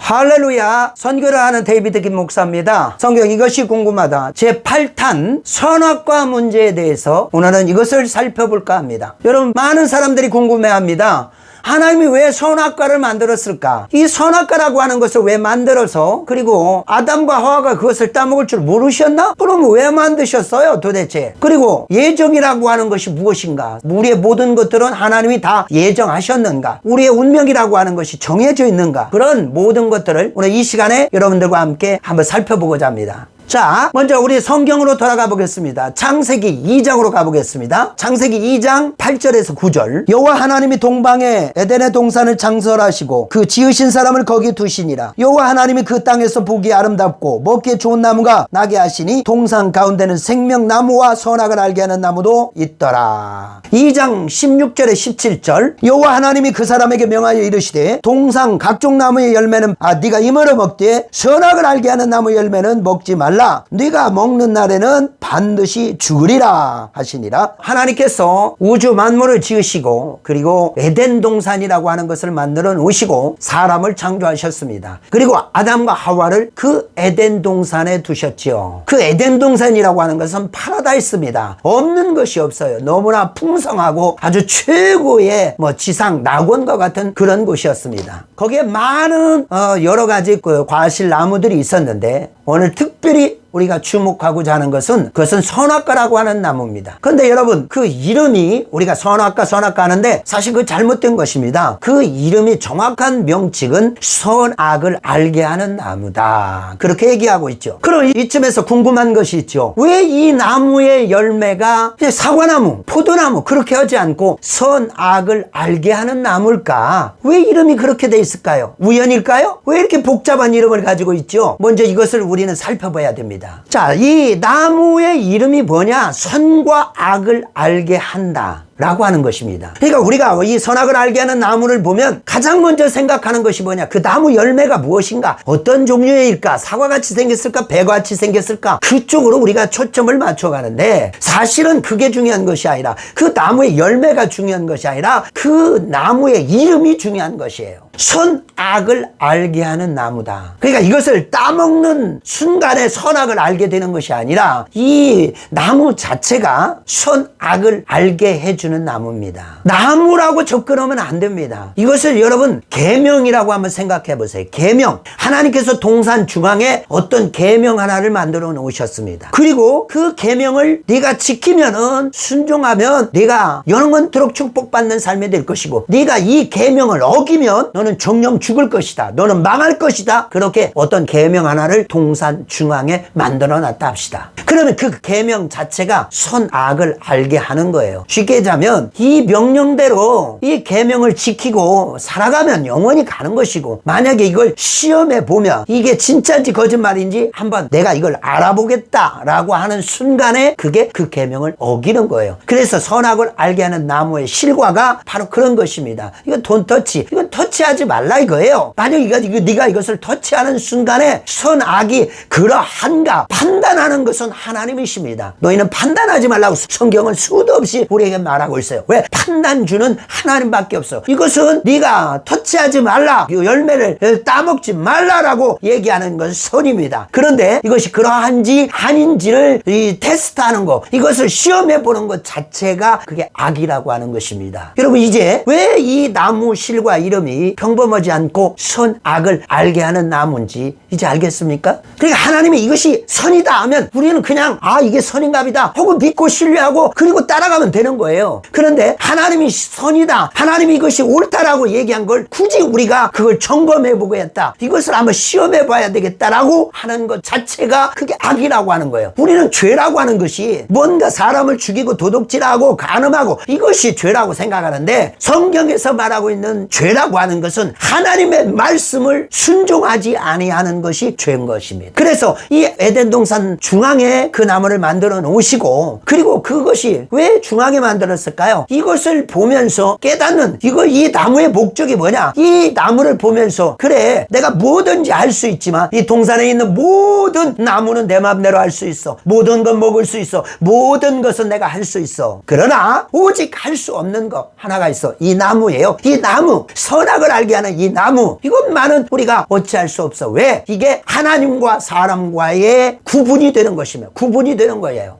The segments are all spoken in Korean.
할렐루야. 선교를 하는 데이비드 김 목사입니다. 성경 이것이 궁금하다 제8탄 선악과 문제에 대해서 오늘은 이것을 살펴볼까 합니다. 여러분, 많은 사람들이 궁금해합니다. 하나님이 왜 선악과를 만들었을까? 이 선악과라고 하는 것을 왜 만들어서, 그리고 아담과 하와가 그것을 따먹을 줄 모르셨나? 그럼 왜 만드셨어요 도대체? 그리고 예정이라고 하는 것이 무엇인가? 우리의 모든 것들은 하나님이 다 예정하셨는가? 우리의 운명이라고 하는 것이 정해져 있는가? 그런 모든 것들을 오늘 이 시간에 여러분들과 함께 한번 살펴보고자 합니다. 자, 먼저 우리 성경으로 돌아가 보겠습니다. 창세기 2장으로 가보겠습니다. 창세기 2장 8절에서 9절. 여호와 하나님이 동방에 에덴의 동산을 창설하시고 그 지으신 사람을 거기 두시니라. 여호와 하나님이 그 땅에서 보기 아름답고 먹기에 좋은 나무가 나게 하시니 동산 가운데는 생명나무와 선악을 알게 하는 나무도 있더라. 2장 16절에 17절. 여호와 하나님이 그 사람에게 명하여 이르시되 동산 각종 나무의 열매는 네가 이물어 먹되 선악을 알게 하는 나무 열매는 먹지 말라. 네가 먹는 날에는 반드시 죽으리라 하시니라. 하나님께서 우주 만물을 지으시고 그리고 에덴 동산이라고 하는 것을 만들어 놓으시고 사람을 창조하셨습니다. 그리고 아담과 하와를 그 에덴 동산에 두셨지요. 그 에덴 동산이라고 하는 것은 파라다이스입니다. 없는 것이 없어요. 너무나 풍성하고 아주 최고의 지상 낙원과 같은 그런 곳이었습니다. 거기에 많은 여러 가지 과실 나무들이 있었는데 오늘 특별히 우리가 주목하고자 하는 것은 그것은 선악과라고 하는 나무입니다. 그런데 여러분, 그 이름이 우리가 선악과 하는데 사실 그 잘못된 것입니다. 그 이름이 정확한 명칭은 선악을 알게 하는 나무다, 그렇게 얘기하고 있죠. 그럼 이쯤에서 궁금한 것이 있죠. 왜 이 나무의 열매가 사과나무, 포도나무 그렇게 하지 않고 선악을 알게 하는 나무일까? 왜 이름이 그렇게 돼 있을까요? 우연일까요? 왜 이렇게 복잡한 이름을 가지고 있죠? 먼저 이것을 우리는 살펴봐야 됩니다. 자, 이 나무의 이름이 뭐냐? 선과 악을 알게 한다 라고 하는 것입니다. 그러니까 우리가 이 선악을 알게 하는 나무를 보면 가장 먼저 생각하는 것이 뭐냐? 그 나무 열매가 무엇인가? 어떤 종류일까? 사과같이 생겼을까? 배같이 생겼을까? 그쪽으로 우리가 초점을 맞춰가는데 사실은 그게 중요한 것이 아니라 그 나무의 열매가 중요한 것이 아니라 그 나무의 이름이 중요한 것이에요. 선악을 알게 하는 나무다. 그러니까 이것을 따먹는 순간에 선악을 알게 되는 것이 아니라 이 나무 자체가 선악을 알게 해주는 나무입니다. 나무라고 접근하면 안 됩니다. 이것을 여러분 계명이라고 한번 생각해 보세요. 계명. 하나님께서 동산 중앙에 어떤 계명 하나를 만들어 놓으셨습니다. 그리고 그 계명을 네가 지키면은, 순종하면 네가 영원토록 축복받는 삶이 될 것이고, 네가 이 계명을 어기면 너는 정령 죽을 것이다, 너는 망할 것이다, 그렇게 어떤 계명 하나를 동산 중앙에 만들어 놨다 합시다. 그러면 그 계명 자체가 선악을 알게 하는 거예요. 쉽게 얘기하면 이 명령대로 이 계명을 지키고 살아가면 영원히 가는 것이고, 만약에 이걸 시험해 보면 이게 진짜인지 거짓말인지 한번 내가 이걸 알아보겠다라고 하는 순간에 그게 그 계명을 어기는 거예요. 그래서 선악을 알게 하는 나무의 실과가 바로 그런 것입니다. 이건 돈 터치, 이건 터치하지 말라 이거예요. 만약 네가 이것을 터치하는 순간에 선악이 그러한가 판단하는 것은 하나님이십니다. 너희는 판단하지 말라고 성경은 수도 없이 우리에게 말하고 있어요. 왜? 판단주는 하나님밖에 없어. 이것은 네가 터치하지 말라, 이 열매를 따먹지 말라라고 얘기하는 것은 선입니다. 그런데 이것이 그러한지 아닌지를 테스트하는 거, 이것을 시험해 보는 것 자체가 그게 악이라고 하는 것입니다. 여러분, 이제 왜 이 나무 실과 이름이 평범하지 않고 선악을 알게 하는 나무인지 이제 알겠습니까? 그러니까 하나님이 이것이 선이다 하면 우리는 그냥 이게 선인갑이다 하고 믿고 신뢰하고 그리고 따라가면 되는 거예요. 그런데 하나님이 선이다, 하나님이 이것이 옳다라고 얘기한 걸 굳이 우리가 그걸 점검해 보겠다, 이것을 한번 시험해 봐야 되겠다라고 하는 것 자체가 그게 악이라고 하는 거예요. 우리는 죄라고 하는 것이 뭔가 사람을 죽이고 도둑질하고 간음하고 이것이 죄라고 생각하는데, 성경에서 말하고 있는 죄라고 하는 것은 하나님의 말씀을 순종하지 아니하는 것이 죄인 것입니다. 그래서 이 에덴 동산 중앙에 그 나무를 만들어 놓으시고, 그리고 그것이 왜 중앙에 만들었을까요? 이것을 보면서 깨닫는, 이 나무의 목적이 뭐냐? 이 나무를 보면서 그래, 내가 뭐든지 할 수 있지만 이 동산에 있는 모든 나무는 내 마음대로 할 수 있어, 모든 건 먹을 수 있어, 모든 것은 내가 할 수 있어. 그러나 오직 할 수 없는 거 하나가 있어. 이 나무예요. 이 나무, 선 선악을 알게 하는 이 나무, 이것만은 우리가 어찌할 수 없어. 왜? 이게 하나님과 사람과의 구분이 되는 것이며 구분이 되는 거예요.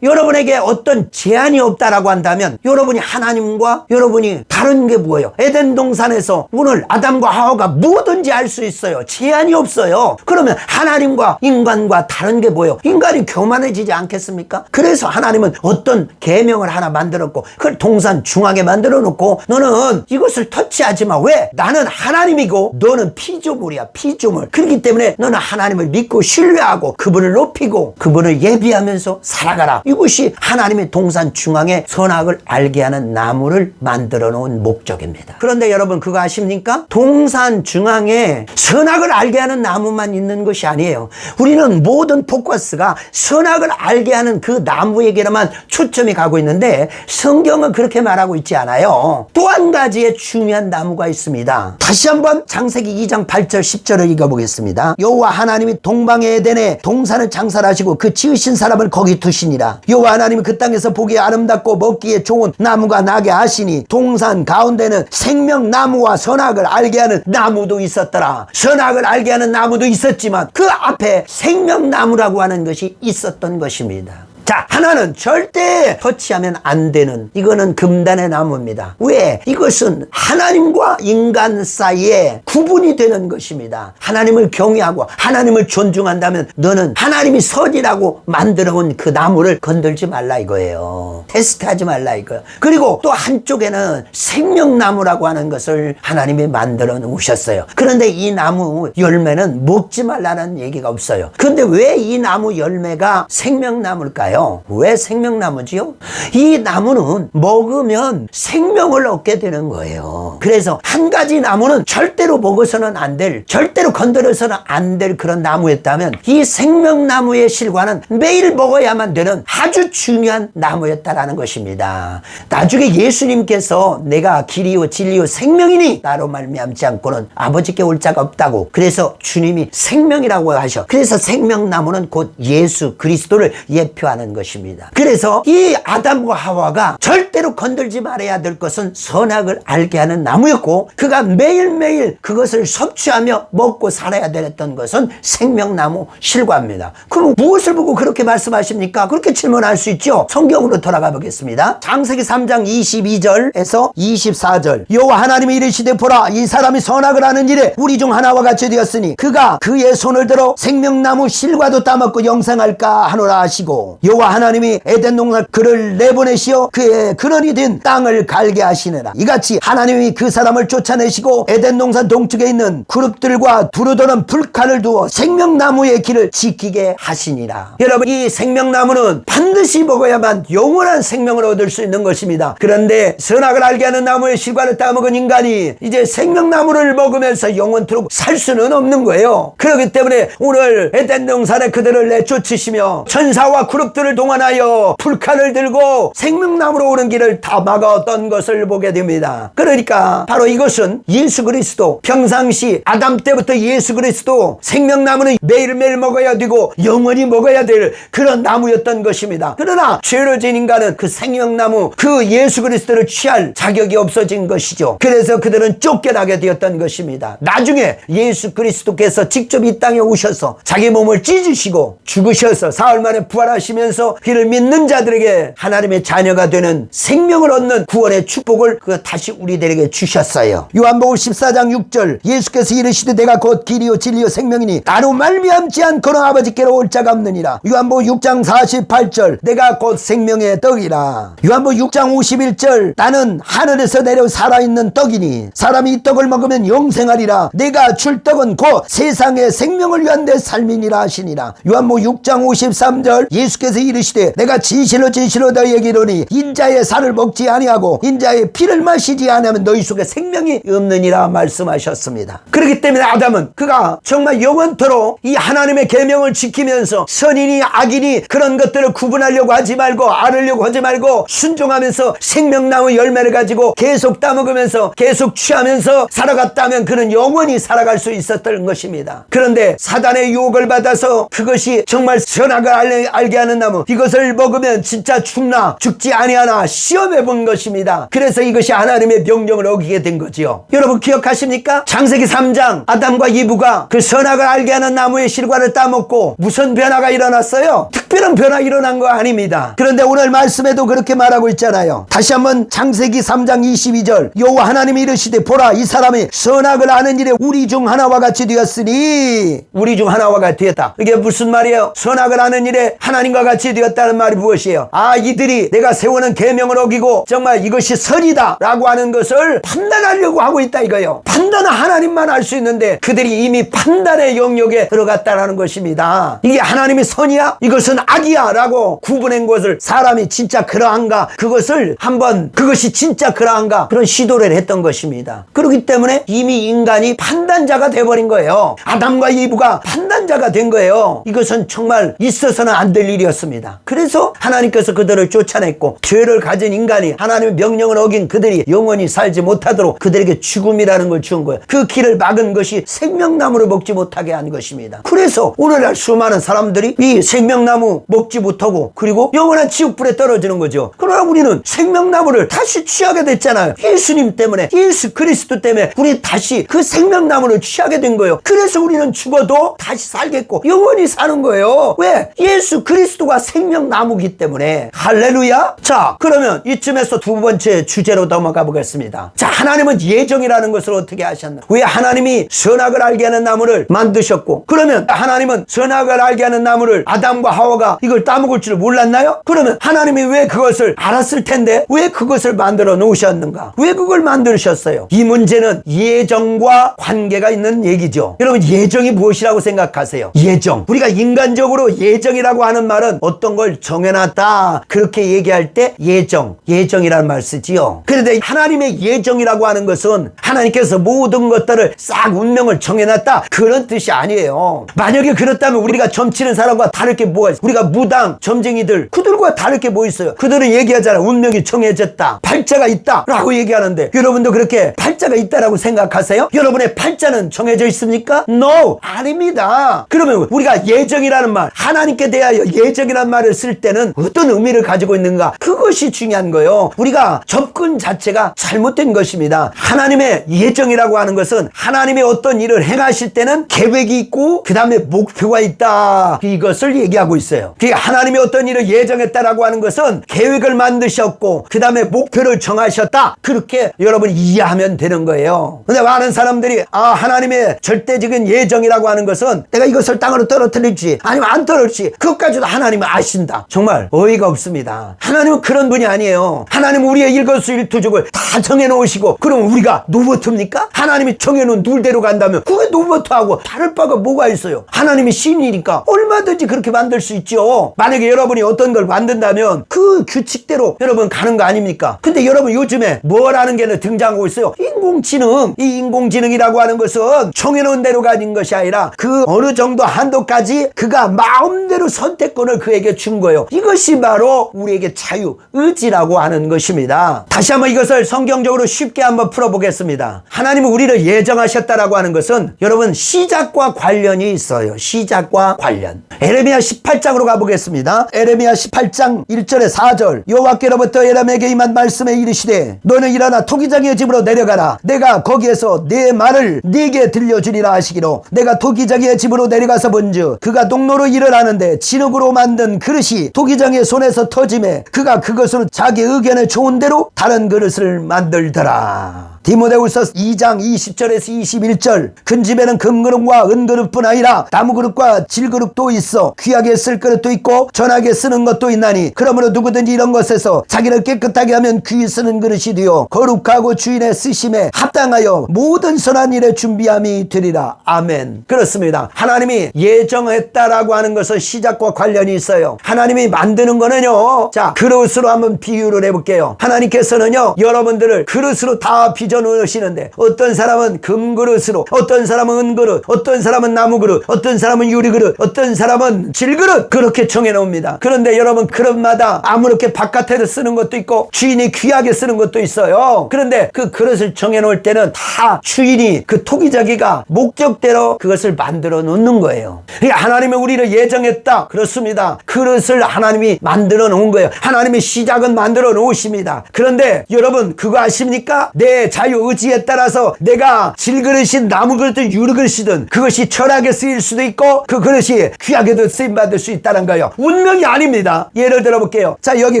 여러분에게 어떤 제한이 없다라고 한다면 여러분이 하나님과 여러분이 다른 게 뭐예요? 에덴 동산에서 오늘 아담과 하와가 뭐든지 할 수 있어요. 제한이 없어요. 그러면 하나님과 인간과 다른 게 뭐예요? 인간이 교만해지지 않겠습니까? 그래서 하나님은 어떤 계명을 하나 만들었고 그걸 동산 중앙에 만들어 놓고 너는 이것을 터치하지 마. 왜? 나는 하나님이고 너는 피조물이야. 피조물. 그렇기 때문에 너는 하나님을 믿고 신뢰하고 그분을 높이고 그분을 예비하면서 살아가라. 이것이 하나님의 동산 중앙에 선악을 알게 하는 나무를 만들어 놓은 목적입니다. 그런데 여러분 그거 아십니까? 동산 중앙에 선악을 알게 하는 나무만 있는 것이 아니에요. 우리는 모든 포커스가 선악을 알게 하는 그 나무에게만 초점이 가고 있는데 성경은 그렇게 말하고 있지 않아요. 또 한 가지의 중요한 나무가 있습니다. 다시 한번 창세기 2장 8절 10절을 읽어보겠습니다. 여호와 하나님이 동방의 에덴에 동산을 창설하시고 그 지으신 사람을 거기 두시니라. 여호와 하나님이 그 땅에서 보기에 아름답고 먹기에 좋은 나무가 나게 하시니 동산 가운데는 생명나무와 선악을 알게 하는 나무도 있었더라. 선악을 알게 하는 나무도 있었지만 그 앞에 생명나무라고 하는 것이 있었던 것입니다. 자, 하나는 절대 터치하면 안 되는, 이거는 금단의 나무입니다. 왜? 이것은 하나님과 인간 사이에 구분이 되는 것입니다. 하나님을 경외하고 하나님을 존중한다면 너는 하나님이 선이라고 만들어온 그 나무를 건들지 말라 이거예요. 테스트하지 말라 이거예요. 그리고 또 한쪽에는 생명나무라고 하는 것을 하나님이 만들어 놓으셨어요. 그런데 이 나무 열매는 먹지 말라는 얘기가 없어요. 그런데 왜 이 나무 열매가 생명나무일까요? 왜 생명나무지요? 이 나무는 먹으면 생명을 얻게 되는 거예요. 그래서 한 가지 나무는 절대로 먹어서는 안 될, 절대로 건드려서는 안 될 그런 나무였다면 이 생명나무의 실과는 매일 먹어야만 되는 아주 중요한 나무였다라는 것입니다. 나중에 예수님께서 내가 길이요 진리요 생명이니 나로 말미암지 않고는 아버지께 올 자가 없다고, 그래서 주님이 생명이라고 하셔. 그래서 생명나무는 곧 예수 그리스도를 예표하는 것입니다. 그래서 이 아담과 하와가 절대로 건들지 말아야 될 것은 선악을 알게 하는 나무였고 그가 매일매일 그것을 섭취하며 먹고 살아야 됐던 것은 생명나무 실과입니다. 그럼 무엇을 보고 그렇게 말씀하십니까? 그렇게 질문할 수 있죠. 성경으로 돌아가 보겠습니다. 창세기 3장 22절에서 24절. 여호와 하나님이 이르시되 보라, 이 사람이 선악을 하는 일에 우리 중 하나와 같이 되었으니 그가 그의 손을 들어 생명나무 실과도 따먹고 영생할까 하노라 하시고, 여호와 하나님이 에덴 동산 그를 내보내시어 그의 근원이 된 땅을 갈게 하시느라. 이같이 하나님이 그 사람을 쫓아내시고 에덴 동산 동쪽에 있는 그룹들과 두루도는 불칼을 두어 생명나무의 길을 지키게 하시니라. 여러분, 이 생명나무는 반드시 먹어야만 영원한 생명을 얻을 수 있는 것입니다. 그런데 선악을 알게 하는 나무의 실과를 따먹은 인간이 이제 생명나무를 먹으면서 영원토록 살 수는 없는 거예요. 그렇기 때문에 오늘 에덴 동산에 그들을 내쫓으시며 천사와 그룹들을 동원하여 불칼을 들고 생명나무로 오는 길을 다 막았던 것을 보게 됩니다. 그러니까 바로 이것은 예수 그리스도, 평상시 아담 때부터 예수 그리스도 생명나무는 매일매일 먹어야 되고 영원히 먹어야 될 그런 나무였던 것입니다. 그러나 죄로 진 인간은 그 생명나무, 그 예수 그리스도를 취할 자격이 없어진 것이죠. 그래서 그들은 쫓겨나게 되었던 것입니다. 나중에 예수 그리스도께서 직접 이 땅에 오셔서 자기 몸을 찢으시고 죽으셔서 사흘 만에 부활하시면서 그를 믿는 자들에게 하나님의 자녀가 되는 생명을 얻는 구원의 축복을 다시 우리들에게 주셨어요. 요한복음 14장 6절. 예수께서 이르시되 내가 곧 길이요 진리요 생명이니 나로 말미암지 않고는 아버지께로 올 자가 없느니라. 요한복음 6장 48절. 내가 곧 생명의 떡이라. 요한복음 6장 51절. 나는 하늘에서 내려 살아있는 떡이니 사람이 이 떡을 먹으면 영생하리라. 내가 줄 떡은 곧 세상의 생명을 위한 내 삶이니라 하시니라. 요한복음 6장 53절. 예수께서 이르시되 내가 진실로 진실로 너희에게 이르노니 인자의 살을 먹지 아니하고 인자의 피를 마시지 아니하면 너희 속에 생명이 없느니라 말씀하셨습니다. 그렇기 때문에 아담은 그가 정말 영원토록 이 하나님의 계명을 지키면서 선이니 악이니 그런 것들을 구분하려고 하지 말고 알으려고 하지 말고 순종하면서 생명나무 열매를 가지고 계속 따먹으면서 계속 취하면서 살아갔다면 그는 영원히 살아갈 수 있었던 것입니다. 그런데 사단의 유혹을 받아서 그것이 정말 선악을 알게 하는 생명나무 이것을 먹으면 진짜 죽나 죽지 아니하나 시험해 본 것입니다. 그래서 이것이 하나님의 명령을 어기게 된 거지요. 여러분 기억하십니까? 창세기 3장 아담과 이브가 그 선악을 알게 하는 나무의 실과를 따먹고 무슨 변화가 일어났어요? 특별한 변화 일어난 거 아닙니다. 그런데 오늘 말씀에도 그렇게 말하고 있잖아요. 다시 한번 창세기 3장 22절 여호와 하나님이 이르시되 보라 이 사람이 선악을 아는 일에 우리 중 하나와 같이 되었으니 우리 중 하나와 같이 되었다. 이게 무슨 말이에요? 선악을 아는 일에 하나님과 같이 되었다는 말이 무엇이에요? 아 이들이 내가 세우는 계명을 어기고 정말 이것이 선이다 라고 하는 것을 판단하려고 하고 있다 이거예요. 판단은 하나님만 할 수 있는데 그들이 이미 판단의 영역에 들어갔다라는 것입니다. 이게 하나님의 선이야? 이것은 악이야 라고 구분한 것을 사람이 진짜 그러한가 그것을 한번 그것이 진짜 그러한가 그런 시도를 했던 것입니다. 그렇기 때문에 이미 인간이 판단자가 돼버린 거예요. 아담과 이브가 판단자가 된 거예요. 이것은 정말 있어서는 안 될 일이었습니다. 그래서 하나님께서 그들을 쫓아냈고 죄를 가진 인간이 하나님의 명령을 어긴 그들이 영원히 살지 못하도록 그들에게 죽음이라는 걸 준 거예요. 그 길을 막은 것이 생명나무를 먹지 못하게 한 것입니다. 그래서 오늘날 수많은 사람들이 이 생명나무 먹지 못하고 그리고 영원한 지옥불에 떨어지는 거죠. 그러나 우리는 생명나무를 다시 취하게 됐잖아요. 예수님 때문에 예수 그리스도 때문에 우리 다시 그 생명나무를 취하게 된 거예요. 그래서 우리는 죽어도 다시 살겠고 영원히 사는 거예요. 왜? 예수 그리스도가 생명나무기 때문에. 할렐루야. 자 그러면 이쯤에서 두 번째 주제로 넘어가 보겠습니다. 자 하나님은 예정이라는 것을 어떻게 하셨나? 왜 하나님이 선악을 알게 하는 나무를 만드셨고 그러면 하나님은 선악을 알게 하는 나무를 아담과 하와가 이걸 따먹을 줄 몰랐나요? 그러면 하나님이 왜 그것을 알았을 텐데 왜 그것을 만들어 놓으셨는가? 왜 그걸 만드셨어요? 이 문제는 예정과 관계가 있는 얘기죠. 여러분 예정이 무엇이라고 생각하세요? 예정. 우리가 인간적으로 예정이라고 하는 말은 어떤 걸 정해놨다 그렇게 얘기할 때 예정이라는 말 쓰지요. 그런데 하나님의 예정이라고 하는 것은 하나님께서 모든 것들을 싹 운명을 정해놨다 그런 뜻이 아니에요. 만약에 그렇다면 우리가 점치는 사람과 다를 게 뭐가 있어요? 우리가 무당 점쟁이들 그들과 다를 게 뭐 있어요? 그들은 얘기하잖아요. 운명이 정해졌다 팔자가 있다 라고 얘기하는데 여러분도 그렇게 팔자가 있다라고 생각하세요? 여러분의 팔자는 정해져 있습니까? No 아닙니다. 그러면 우리가 예정이라는 말 하나님께 대하여 예정이라는 말을 쓸 때는 어떤 의미를 가지고 있는가 그것이 중요한 거예요. 우리가 접근 자체가 잘못된 것입니다. 하나님의 예정이라고 하는 것은 하나님의 어떤 일을 행하실 때는 계획이 있고 그 다음에 목표가 있다 이것을 얘기하고 있어요. 하나님의 어떤 일을 예정했다라고 하는 것은 계획을 만드셨고 그 다음에 목표를 정하셨다 그렇게 여러분 이해하면 되는 거예요. 근데 많은 사람들이 하나님의 절대적인 예정이라고 하는 것은 내가 이것을 땅으로 떨어뜨릴지 아니면 안 떨어질지 그것까지도 하나님은 아신다. 정말 어이가 없습니다. 하나님은 그런 분이 아니에요. 하나님은 우리의 일거수일투족을 다 정해놓으시고 그럼 우리가 노버트입니까? 하나님이 정해놓은 룰대로 간다면 그게 노버트하고 다를 바가 뭐가 있어요? 하나님이 신이니까 얼마든지 그렇게 만들 수 있죠. 만약에 여러분이 어떤 걸 만든다면 그 규칙대로 여러분 가는 거 아닙니까? 근데 여러분 요즘에 뭐라는 게 등장하고 있어요? 인공지능. 이 인공지능이라고 하는 것은 정해놓은 대로 가진 것이 아니라 그 어느 정도 한도까지 그가 마음대로 선택권을 그에게 준 거예요. 이것이 바로 우리에게 자유, 의지라고 하는 것입니다. 다시 한번 이것을 성경적으로 쉽게 한번 풀어보겠습니다. 하나님은 우리를 예정하셨다라고 하는 것은 여러분 시작과 관련이 있어요. 시작과 관련. 에레미야 18장으로 가보겠습니다. 에레미야 18장 1절에 4절 여호와께로부터 에레미야에게 임한 말씀에 이르시되 너는 일어나 토기장의 집으로 내려가라. 내가 거기에서 내 말을 네게 들려주리라 하시기로 내가 토기장의 집으로 내려가서 본즉 그가 농로로 일을 하는데 진흙으로 만든 그릇이 토기장의 손에서 터짐에 그가 그것으로 자기 의견에 좋은 대로 다른 그릇을 만들더라. 디모데후서 2장 20절에서 21절 큰 집에는 금그릇과 은그릇뿐 아니라 나무그릇과 질그릇도 있어 귀하게 쓸 그릇도 있고 전하게 쓰는 것도 있나니 그러므로 누구든지 이런 것에서 자기를 깨끗하게 하면 귀히 쓰는 그릇이 되어 거룩하고 주인의 쓰심에 합당하여 모든 선한 일에 준비함이 되리라. 아멘. 그렇습니다. 하나님이 예정했다라고 하는 것은 시작과 관련이 있어요. 하나님이 만드는 거는요 자 그릇으로 한번 비유를 해볼게요. 하나님께서는요 여러분들을 그릇으로 다 빚어 만들어 놓으시는데 어떤 사람은 금그릇으로, 어떤 사람은 은그릇, 어떤 사람은 나무그릇, 어떤 사람은 유리그릇, 어떤 사람은 질그릇, 그렇게 정해 놓습니다. 그런데 여러분, 그릇마다 아무렇게 바깥에서 쓰는 것도 있고 주인이 귀하게 쓰는 것도 있어요. 그런데 그 그릇을 정해 놓을 때는 다 주인이 그 토기자기가 목적대로 그것을 만들어 놓는 거예요. 하나님이 우리를 예정했다. 그렇습니다. 그릇을 하나님이 만들어 놓은 거예요. 하나님의 시작은 만들어 놓으십니다. 그런데 여러분, 그거 아십니까? 내 자유의지에 따라서 내가 질그릇이든 나무그릇이든 유리그릇이든 그것이 철하게 쓰일 수도 있고 그 그릇이 귀하게도 쓰임받을 수 있다는 거예요. 운명이 아닙니다. 예를 들어볼게요. 자, 여기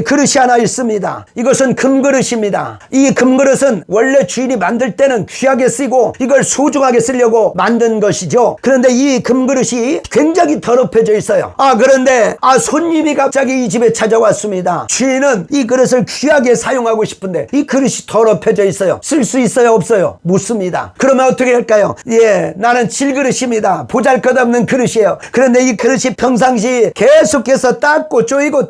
그릇이 하나 있습니다. 이것은 금그릇입니다. 이 금그릇은 원래 주인이 만들 때는 귀하게 쓰고 이걸 소중하게 쓰려고 만든 것이죠. 그런데 이 금그릇이 굉장히 더럽혀져 있어요. 그런데 손님이 갑자기 이 집에 찾아왔습니다. 주인은 이 그릇을 귀하게 사용하고 싶은데 이 그릇이 더럽혀져 있어요. 쓸 수 있어요, 없어요? 묻습니다. 그러면 어떻게 할까요? 나는 질그릇입니다. 보잘것없는 그릇이에요. 그런데 이 그릇이 평상시 계속해서 닦고 쪼이고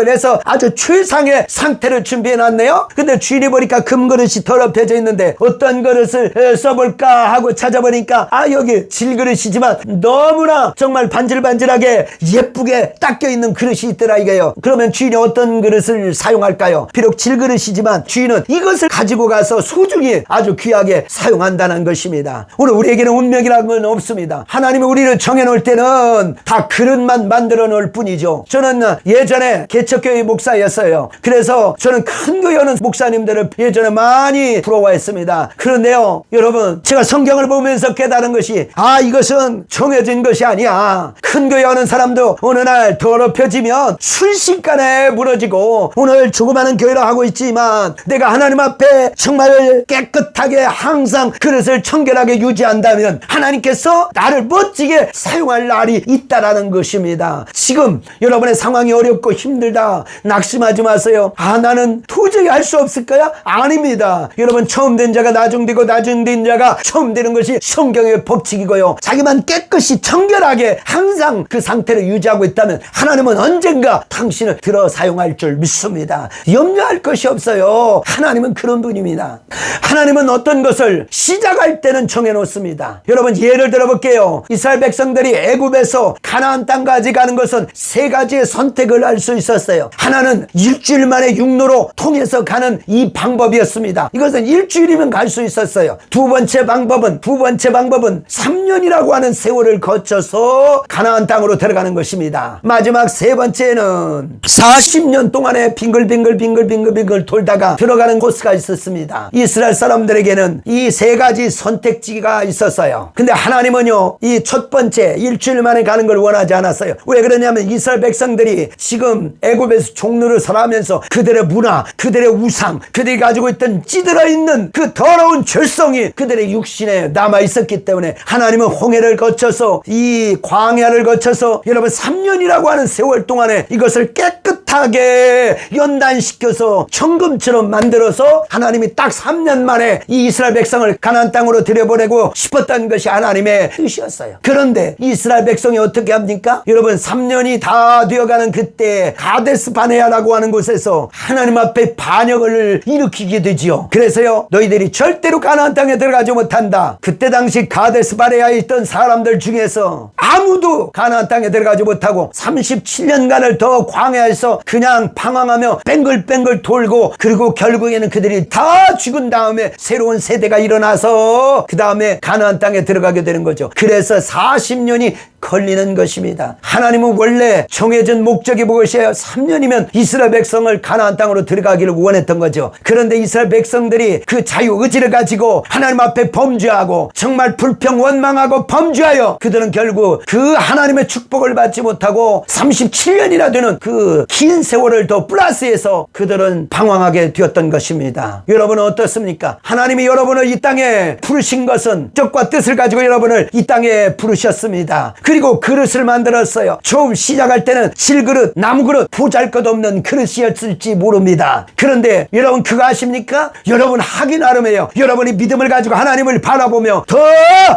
해서 아주 최상의 상태를 준비해 놨네요. 근데 주인이 보니까 금그릇이 더럽혀져 있는데 어떤 그릇을 써볼까 하고 찾아보니까 여기 질그릇이지만 너무나 정말 반질반질하게 예쁘게 닦여 있는 그릇이 있더라 이게요. 그러면 주인이 어떤 그릇을 사용할까요? 비록 질그릇이지만 주인은 이것을 가지고 가서 소중히 아주 귀하게 사용한다는 것입니다. 오늘 우리에게는 운명이라는 건 없습니다. 하나님이 우리를 정해놓을 때는 다 그릇만 만들어 놓을 뿐이죠. 저는 예전에 개척교회 목사였어요. 그래서 저는 큰 교회 오는 목사님들을 예전에 많이 부러워했습니다. 그런데요, 여러분, 제가 성경을 보면서 깨달은 것이 이것은 정해진 것이 아니야. 큰 교회 오는 사람도 어느 날 더럽혀지면 순식간에 무너지고, 오늘 조그마한 교회를 하고 있지만 내가 하나님 앞에 정말 깨끗하게 항상 그릇을 청결하게 유지한다면 하나님께서 나를 멋지게 사용할 날이 있다라는 것입니다. 지금 여러분의 상황이 어렵고 힘들다, 낙심하지 마세요. 나는 도저히 할 수 없을 거야? 아닙니다. 여러분, 처음 된 자가 나중되고 나중된 자가 처음 되는 것이 성경의 법칙이고요. 자기만 깨끗이 청결하게 항상 그 상태를 유지하고 있다면 하나님은 언젠가 당신을 들어 사용할 줄 믿습니다. 염려할 것이 없어요. 하나님은 그런 분입니다. 하나님은 어떤 것을 시작할 때는 정해놓습니다. 여러분, 예를 들어볼게요. 이스라엘 백성들이 애굽에서 가나안 땅까지 가는 것은 세 가지의 선택을 할 수 있었어요. 하나는 일주일 만에 육로로 통해서 가는 이 방법이었습니다. 이것은 일주일이면 갈 수 있었어요. 두 번째 방법은 3년이라고 하는 세월을 거쳐서 가나안 땅으로 들어가는 것입니다. 마지막 세 번째는 40년 동안에 빙글빙글 돌다가 들어가는 코스가 있었습니다. 이스라엘 사람들에게는 이 세 가지 선택지가 있었어요. 근데 하나님은요, 이 첫 번째 일주일 만에 가는 걸 원하지 않았어요. 왜 그러냐면 이스라엘 백성들이 지금 애굽에서 종로를 살아가면서 그들의 문화, 그들의 우상, 그들이 가지고 있던 찌들어 있는 그 더러운 죄성이 그들의 육신에 남아 있었기 때문에 하나님은 홍해를 거쳐서, 이 광야를 거쳐서 여러분 3년이라고 하는 세월 동안에 이것을 깨끗하게 연단시켜서 정금처럼 만들어서 하나님이 딱 3년 만에 이 이스라엘 백성을 가나안 땅으로 들여보내고 싶었던 것이 하나님의 뜻이었어요. 그런데 이스라엘 백성이 어떻게 합니까? 여러분, 3년이 다 되어가는 그때 가데스 바네아라고 하는 곳에서 하나님 앞에 반역을 일으키게 되지요. 그래서요, 너희들이 절대로 가나안 땅에 들어가지 못한다. 그때 당시 가데스 바네아에 있던 사람들 중에서 아무도 가나안 땅에 들어가지 못하고 37년간을 더 광야에서 그냥 방황하며 뱅글뱅글 돌고, 그리고 결국에는 그들이 다 죽은 다음에 새로운 세대가 일어나서 그 다음에 가나안 땅에 들어가게 되는 거죠. 그래서 40년이 걸리는 것입니다. 하나님은 원래 정해진 목적이 무엇이에요? 3년이면 이스라엘 백성을 가나안 땅으로 들어가기를 원했던 거죠. 그런데 이스라엘 백성들이 그 자유의지를 가지고 하나님 앞에 범죄하고 정말 불평 원망하고 범죄하여 그들은 결국 그 하나님의 축복을 받지 못하고 37년이나 되는 그 긴 세월을 더 플러스해서 그들은 방황하게 되었던 것입니다. 여러분은 어떻습니까? 하나님이 여러분을 이 땅에 부르신 것은 뜻과 뜻을 가지고 여러분을 이 땅에 부르셨습니다. 그리고 그릇을 만들었어요. 처음 시작할 때는 질그릇, 나무그릇, 보잘것없는 그릇이었을지 모릅니다. 그런데 여러분, 그거 아십니까? 여러분 하기 나름이에요. 여러분이 믿음을 가지고 하나님을 바라보며 더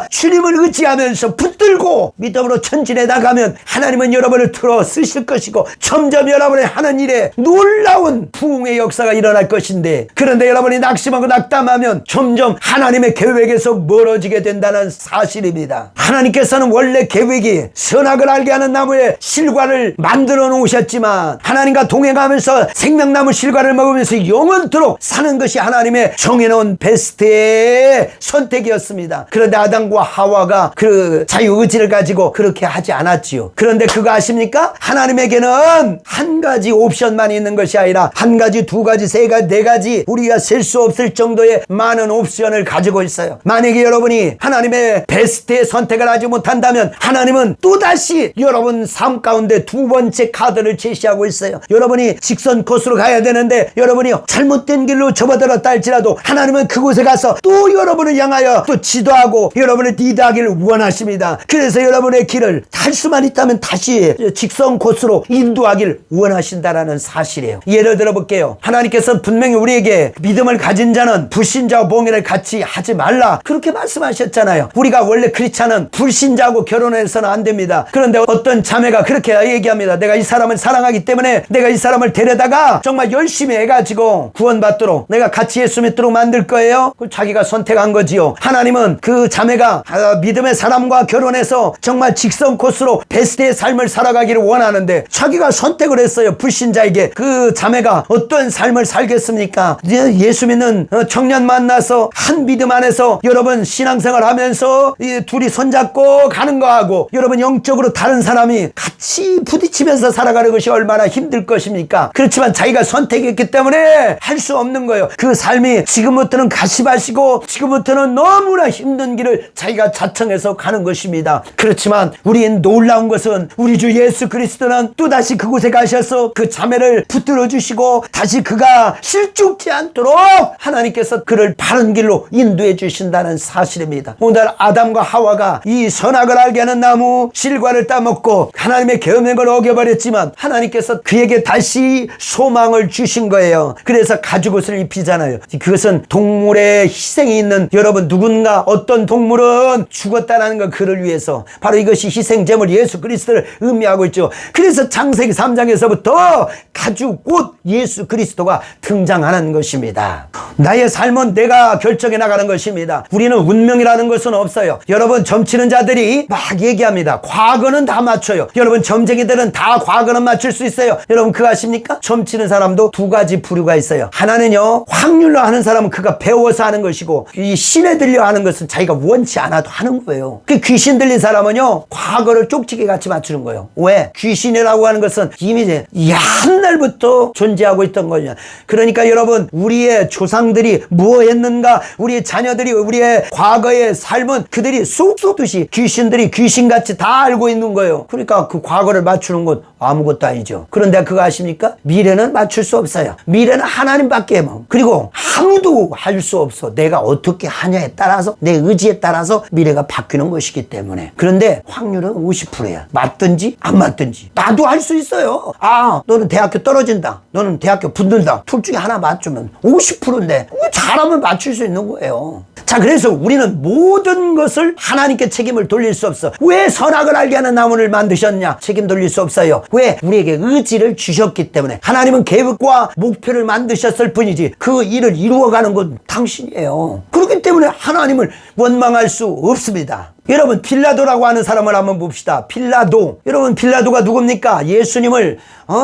주님을 의지하면서 붙들고 믿음으로 전진해 나가면 하나님은 여러분을 들어 쓰실 것이고 점점 여러분의 하는 일에 놀라운 부흥의 역사가 일어날 것인데, 그런데 여러분이 낙심하고 낙담하고 낙담하면 점점 하나님의 계획에서 멀어지게 된다는 사실입니다. 하나님께서는 원래 계획이 선악을 알게 하는 나무의 실과를 만들어 놓으셨지만 하나님과 동행하면서 생명나무 실과를 먹으면서 영원토록 사는 것이 하나님의 정해놓은 베스트의 선택이었습니다. 그런데 아담과 하와가 그 자유의지를 가지고 그렇게 하지 않았지요. 그런데 그거 아십니까? 하나님에게는 한 가지 옵션만 있는 것이 아니라 한 가지, 두 가지, 세 가지, 네 가지 우리가 셀 수 없을 정도의 많은 옵션을 가지고 있어요. 만약에 여러분이 하나님의 베스트의 선택을 하지 못한다면 하나님은 또다시 여러분 삶 가운데 두 번째 카드를 제시하고 있어요. 여러분이 직선 코스로 가야 되는데 여러분이 잘못된 길로 접어들었다 할지라도 하나님은 그곳에 가서 또 여러분을 향하여 또 지도하고 여러분을 리드하기를 원하십니다. 그래서 여러분의 길을 할 수만 있다면 다시 직선 코스로 인도하기를 원하신다라는 사실이에요. 예를 들어 볼게요. 하나님께서 분명히 우리에게 믿음을 가진 자는 불신자와 봉해를 같이 하지 말라 그렇게 말씀하셨잖아요. 우리가 원래 크리스찬은 불신자하고 결혼해서는 안 됩니다. 그런데 어떤 자매가 그렇게 얘기합니다. 내가 이 사람을 사랑하기 때문에 내가 이 사람을 데려다가 정말 열심히 해가지고 구원받도록 내가 같이 예수 믿도록 만들 거예요. 자기가 선택한 거지요. 하나님은 그 자매가 믿음의 사람과 결혼해서 정말 직선 코스로 베스트의 삶을 살아가기를 원하는데 자기가 선택을 했어요. 불신자에게. 그 자매가 어떤 삶을 살겠습니까? 예수 믿는 청년 만나서 한 믿음 안에서 여러분 신앙생활 하면서 둘이 손잡고 가는 거하고 여러분 영적으로 다른 사람이 같이 부딪히면서 살아가는 것이 얼마나 힘들 것입니까? 그렇지만 자기가 선택했기 때문에 할 수 없는 거예요. 그 삶이 지금부터는 가시밭이고 지금부터는 너무나 힘든 길을 자기가 자청해서 가는 것입니다. 그렇지만 우리는 놀라운 것은 우리 주 예수 그리스도는 또다시 그곳에 가셔서 그 자매를 붙들어 주시고 다시 그가 실족지 않도록 하나님께서 그를 바른 길로 인도해 주신다는 사실입니다. 오늘 아담과 하와가 이 선악을 알게 하는 나무 실과를 따먹고 하나님의 계명을 어겨버렸지만 하나님께서 그에게 다시 소망을 주신 거예요. 그래서 가죽옷을 입히잖아요. 그것은 동물의 희생이 있는 여러분 누군가 어떤 동물은 죽었다는 것 그를 위해서 바로 이것이 희생제물 예수 그리스도를 의미하고 있죠. 그래서 창세기 3장에서부터 가죽옷 예수 그리스도가 등장하는 것입니다. 나의 삶은 내가 결정해 나가는 것입니다. 우리는 운명이라는 것은 없어요. 여러분 점치는 자들이 막 얘기합니다. 과거는 다 맞춰요. 여러분 점쟁이들은 다 과거는 맞출 수 있어요. 여러분 그거 아십니까? 점치는 사람도 두 가지 부류가 있어요. 하나는요 확률로 하는 사람은 그가 배워서 하는 것이고 이 신에 들려 하는 것은 자기가 원치 않아도 하는 거예요. 그 귀신 들린 사람은요 과거를 쪽지게 같이 맞추는 거예요. 왜? 귀신이라고 하는 것은 이미 옛날부터 존재하고 있던 거냐. 그러니까 여러분 우리의 조상들이 뭐 했는가, 우리의 자녀들이 우리의 과거의 삶은 그들이 쏙쏙듯이 귀신들이 귀신같이 다 알고 있는 거예요. 그러니까 그 과거를 맞추는 건 아무것도 아니죠. 그런데 그거 아십니까? 미래는 맞출 수 없어요. 미래는 하나님밖에 그리고 아무도 할 수 없어. 내가 어떻게 하냐에 따라서 내 의지에 따라서 미래가 바뀌는 것이기 때문에. 그런데 확률은 50%야. 맞든지 안 맞든지 나도 할 수 있어요. 아 너는 대학교 떨어진다, 너는 대학교 붙는다, 둘 중에 하나 맞추면 50%인데 잘하면 맞출 수 있는 거예요. 자, 그래서 우리는 모든 것을 하나님께 책임을 돌릴 수 없어. 왜 선악을 알게 하는 나무를 만드셨냐? 책임 돌릴 수 없어요. 왜? 우리에게 의지를 주셨기 때문에. 하나님은 계획과 목표를 만드셨을 뿐이지 그 일을 이루어가는 건 당신이에요. 그렇기 때문에 하나님을 원망할 수 없습니다. 여러분 빌라도라고 하는 사람을 한번 봅시다. 빌라도. 여러분 빌라도가 누굽니까? 예수님을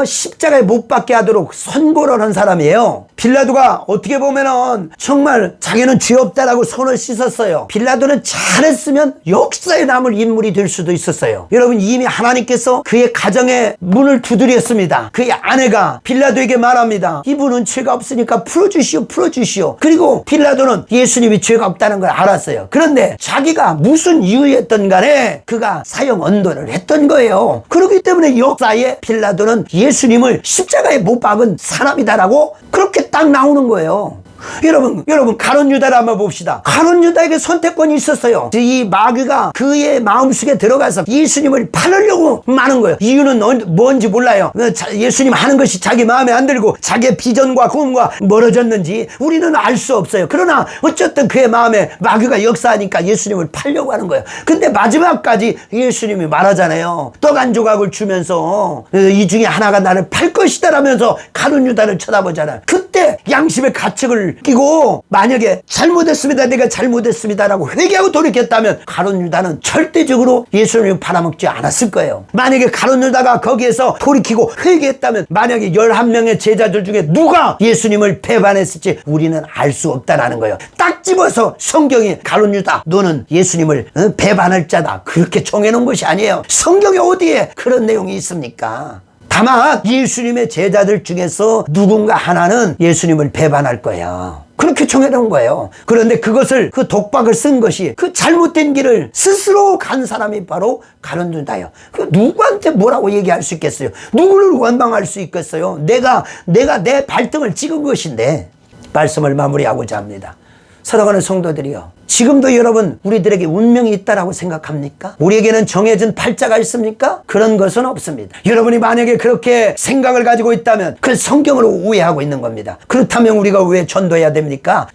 십자가에 못 박게 하도록 선고를 한 사람이에요. 빌라도가 어떻게 보면은 정말 자기는 죄 없다라고 손을 씻었어요. 빌라도는 잘했으면 역사에 남을 인물이 될 수도 있었어요. 여러분 이미 하나님께서 그의 가정에 문을 두드렸습니다. 그의 아내가 빌라도에게 말합니다. 이분은 죄가 없으니까 풀어주시오. 그리고 빌라도는 예수님이 죄가 없다는 걸 알았어요. 그런데 자기가 무슨 이유였던 간에 그가 사형 언도를 했던 거예요. 그렇기 때문에 역사에 빌라도는 예수님을 십자가에 못 박은 사람이다라고 그렇게 딱 나오는 거예요. 여러분 가룟 유다를 한번 봅시다. 가룟 유다에게 선택권이 있었어요. 이 마귀가 그의 마음속에 들어가서 예수님을 팔으려고 많은 거예요. 이유는 뭔지 몰라요. 예수님 하는 것이 자기 마음에 안 들고 자기의 비전과 꿈과 멀어졌는지 우리는 알 수 없어요. 그러나 어쨌든 그의 마음에 마귀가 역사하니까 예수님을 팔려고 하는 거예요. 근데 마지막까지 예수님이 말하잖아요. 떡 한 조각을 주면서 이 중에 하나가 나를 팔 것이다 라면서 가룟 유다를 쳐다보잖아요. 그때 양심의 가책을 토를 끼고 만약에 잘못했습니다, 내가 잘못했습니다라고 회개하고 돌이켰다면 가룟 유다는 절대적으로 예수님을 팔아먹지 않았을 거예요. 만약에 가룟 유다가 거기에서 돌이키고 회개했다면 만약에 11명의 제자들 중에 누가 예수님을 배반했을지 우리는 알 수 없다라는 거예요. 딱 집어서 성경이 가룟 유다 너는 예수님을 배반할 자다 그렇게 정해놓은 것이 아니에요. 성경에 어디에 그런 내용이 있습니까? 다만 예수님의 제자들 중에서 누군가 하나는 예수님을 배반할 거예요. 그렇게 정해놓은 거예요. 그런데 그것을 그 독박을 쓴 것이 그 잘못된 길을 스스로 간 사람이 바로 가룟 유다예요. 그 누구한테 뭐라고 얘기할 수 있겠어요? 누구를 원망할 수 있겠어요? 내가 내 발등을 찍은 것인데. 말씀을 마무리하고자 합니다. 사랑하는 성도들이요, 지금도 여러분 우리들에게 운명이 있다라고 생각합니까? 우리에게는 정해진 팔자가 있습니까? 그런 것은 없습니다. 여러분이 만약에 그렇게 생각을 가지고 있다면 그 성경으로 오해하고 있는 겁니다. 그렇다면 우리가 왜 전도해야 됩니까?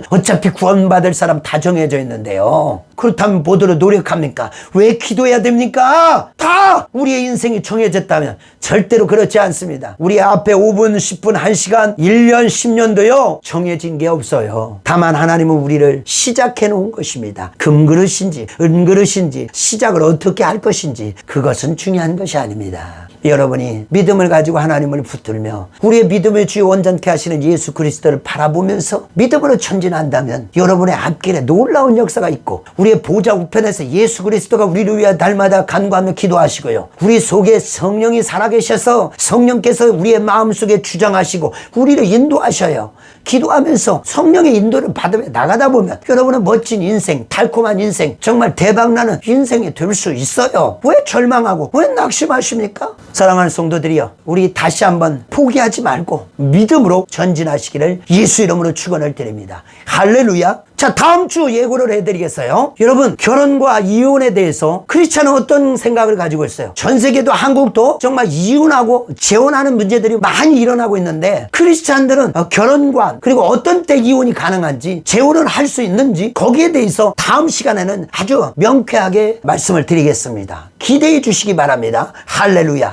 어차피 구원받을 사람 다 정해져 있는데요. 그렇다면 뭐더러 노력합니까? 왜 기도해야 됩니까? 다 우리의 인생이 정해졌다면 절대로 그렇지 않습니다. 우리 앞에 5분, 10분, 1시간, 1년, 10년도요 정해진 게 없어요. 다만 하나님은 우리를 시작해 놓은 것입니다. 금그릇인지 은그릇인지 시작을 어떻게 할 것인지 그것은 중요한 것이 아닙니다. 여러분이 믿음을 가지고 하나님을 붙들며 우리의 믿음의 주요 온전케 하시는 예수 그리스도를 바라보면서 믿음으로 전진한다면 여러분의 앞길에 놀라운 역사가 있고 우리의 보좌 우편에서 예수 그리스도가 우리를 위해 날마다 간구하며 기도하시고요, 우리 속에 성령이 살아계셔서 성령께서 우리의 마음속에 주장하시고 우리를 인도하셔요. 기도하면서 성령의 인도를 받으며 나가다 보면 여러분은 멋진 인생, 달콤한 인생, 정말 대박나는 인생이 될 수 있어요. 왜 절망하고 왜 낙심하십니까? 사랑하는 성도들이여, 우리 다시 한번 포기하지 말고 믿음으로 전진하시기를 예수 이름으로 축원을 드립니다. 할렐루야. 자, 다음 주 예고를 해드리겠어요. 여러분, 결혼과 이혼에 대해서 크리스찬은 어떤 생각을 가지고 있어요? 전 세계도 한국도 정말 이혼하고 재혼하는 문제들이 많이 일어나고 있는데 크리스찬들은 결혼과 그리고 어떤 때 이혼이 가능한지 재혼을 할 수 있는지 거기에 대해서 다음 시간에는 아주 명쾌하게 말씀을 드리겠습니다. 기대해 주시기 바랍니다. 할렐루야.